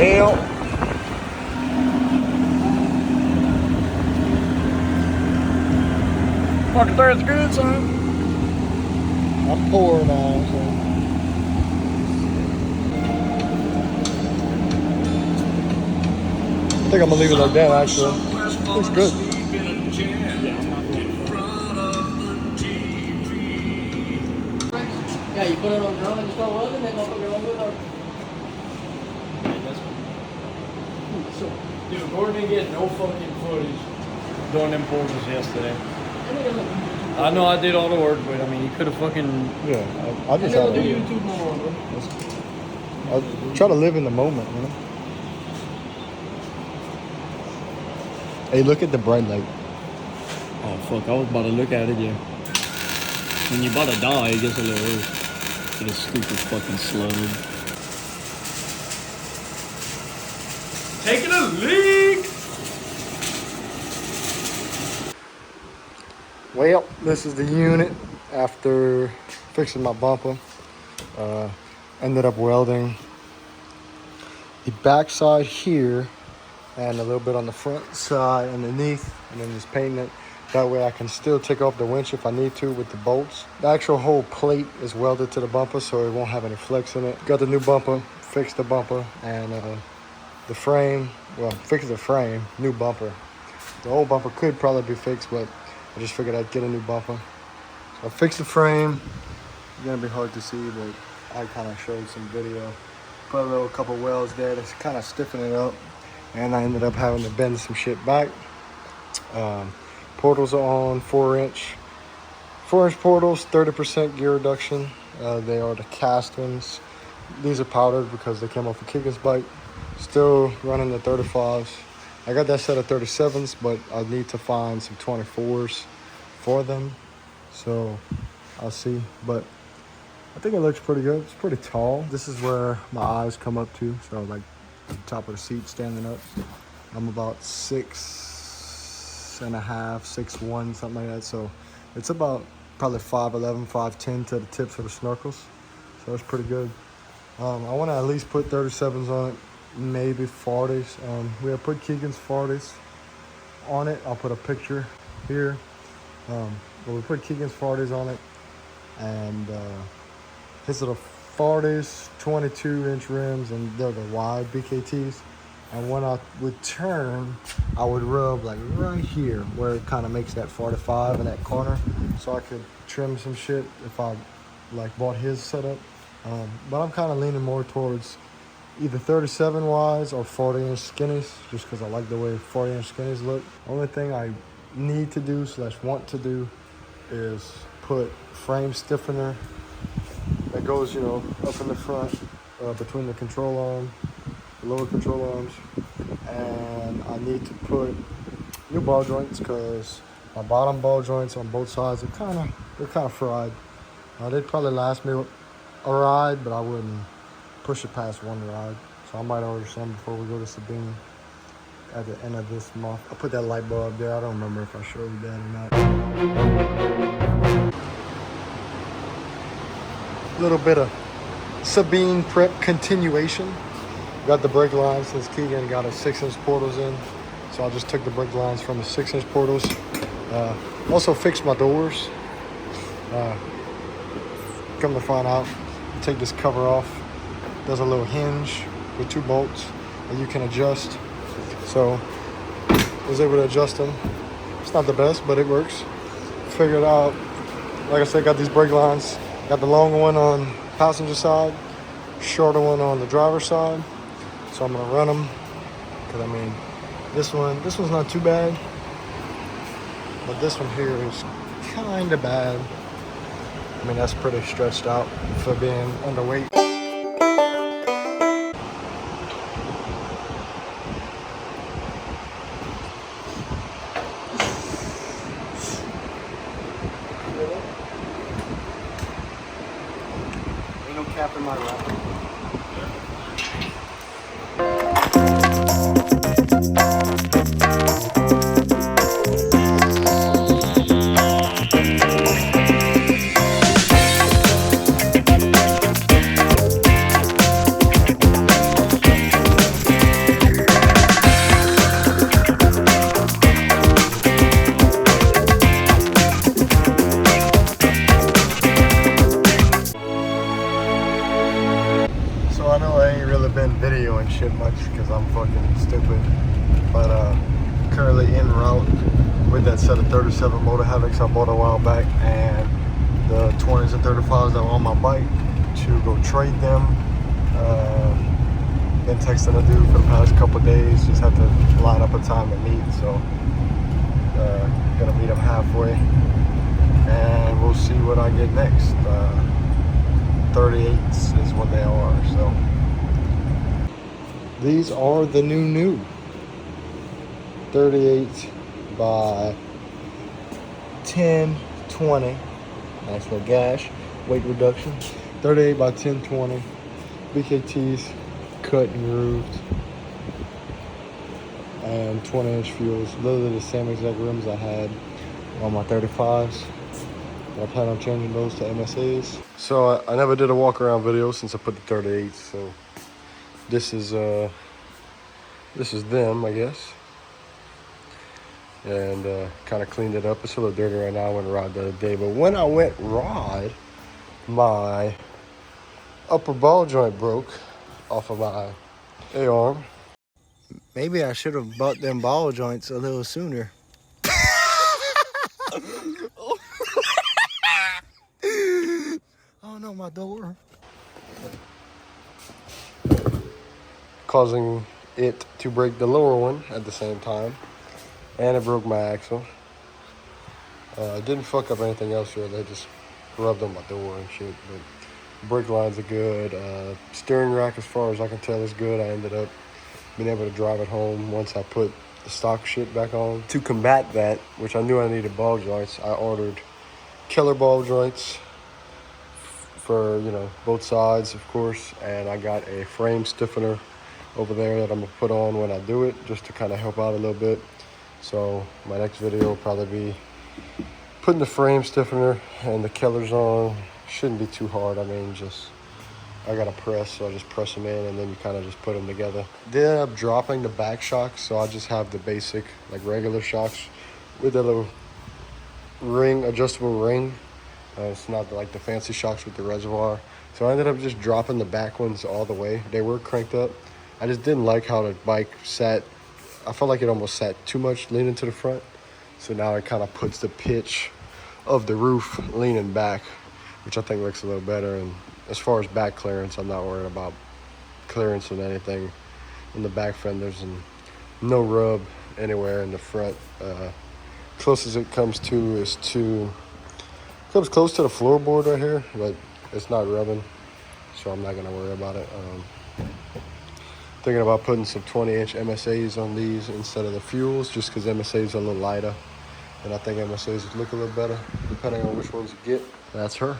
Well, fucking that's good, son. I'm poor now, so. I think I'm gonna leave it like that, actually. Looks good. Yeah, you put it on drum and you start welding, then go put your own wood on. Dude, Gordon didn't get no fucking footage doing them portals yesterday. I know I did all the work, but I mean, you could have fucking... Yeah, I just have do YouTube more, bro. I try to live in the moment, you know? Hey, look at the bright light. Oh, fuck, I was about to look at it, yeah. When you're about to die, it gets a little worse. Get a stupid fucking slug. Taking a leak! Well, this is the unit after fixing my bumper. Ended up welding the backside here and a little bit on the front side underneath, and then just painting it. That way I can still take off the winch if I need to with the bolts. The actual whole plate is welded to the bumper, so it won't have any flex in it. Got the new bumper, fixed the bumper, and the frame, well, fixed the frame, new bumper. The old bumper could probably be fixed, but I just figured I'd get a new bumper. So I fixed the frame. It's gonna be hard to see, but I kind of showed some video. Put a couple welds there to kind of stiffen it up. And I ended up having to bend some shit back. Portals are on 4-inch. 4-inch portals, 30% gear reduction. They are the cast ones. These are powdered because they came off of Keegan's bike. Still running the 35s. I got that set of 37s, but I need to find some 24s for them. So I'll see, but I think it looks pretty good. It's pretty tall. This is where my eyes come up to. So like the top of the seat standing up. I'm about 6.5, 6'1", something like that. So it's about probably 5'11", 5'10" to the tips of the snorkels. So it's pretty good. I want to at least put 37s on it, maybe 40s. We'll put Keegan's 40s on it. I'll put a picture here. But we put Keegan's 40s on it, and his are the 40s, 22-inch rims, and they're the wide BKTs. And when I would turn, I would rub like right here where it kind of makes that 45 in that corner, so I could trim some shit if I like bought his setup. But I'm kind of leaning more towards either 37 wides or 40-inch skinnies, just because I like the way 40-inch skinnies look. Only thing I need to do / want to do is put frame stiffener that goes, you know, up in the front between the control arm, the lower control arms, and I need to put new ball joints because my bottom ball joints on both sides are kind of fried. They'd probably last me a ride, but I wouldn't push it past one ride. So I might order some before we go to Sabine at the end of this month. I'll put that light bulb there. I don't remember if I showed you that or not. A little bit of Sabine prep continuation. Got the brake lines since Keegan got his 6-inch portals in. So I just took the brake lines from the 6-inch portals. Also fixed my doors. Come to find out, take this cover off. There's a little hinge with 2 bolts that you can adjust. So I was able to adjust them. It's not the best, but it works. Figured out, like I said, got these brake lines. Got the long one on passenger side, shorter one on the driver's side. So I'm gonna run them, because I mean, this one's not too bad, but this one here is kind of bad. I mean, that's pretty stretched out for being underweight. Ain't no cap in my lap. video and shit much because I'm fucking stupid. But currently en route with that set of 37 Motor Havocs I bought a while back and the 20s and 35s that were on my bike to go trade them. Been texting a dude for the past couple of days, just had to line up a time to meet, so gonna meet him halfway and we'll see what I get next. 38s is what they are, so these are the new 38 by 10, 20. Nice little gash, weight reduction. 38 by 10, 20. BKTs, cut and grooved. And 20-inch fuels. Those are the same exact rims I had on my 35s. I plan on changing those to MSAs. So I never did a walk around video since I put the 38s. So this is them, I guess. And kind of cleaned it up. It's a little dirty right now. I went ride the other day, but when I went ride, my upper ball joint broke off of my A-arm. Maybe I should have bought them ball joints a little sooner. Oh no, my door. Causing it to break the lower one at the same time. And it broke my axle. It didn't fuck up anything else really. I just rubbed on my door and shit. But brake lines are good. Steering rack, as far as I can tell, is good. I ended up being able to drive it home once I put the stock shit back on. To combat that, which I knew I needed ball joints, I ordered killer ball joints for, you know, both sides, of course. And I got a frame stiffener over there that I'm gonna put on when I do it, just to kind of help out a little bit. So my next video will probably be putting the frame stiffener and the killers on. Shouldn't be too hard. I mean, I got a press, so I just press them in and then you kind of just put them together. They end up dropping the back shocks, so I just have the basic, like regular shocks with a little ring, adjustable ring. It's not like the fancy shocks with the reservoir. So I ended up just dropping the back ones all the way. They were cranked up. I just didn't like how the bike sat. I felt like it almost sat too much leaning to the front. So now it kind of puts the pitch of the roof leaning back, which I think looks a little better. And as far as back clearance, I'm not worried about clearance and anything in the back fenders, and no rub anywhere in the front. Closest it comes to is comes close to the floorboard right here, but it's not rubbing, so I'm not gonna worry about it. Thinking about putting some 20-inch MSAs on these instead of the fuels, just because MSAs are a little lighter, and I think MSAs look a little better depending on which ones you get. That's her.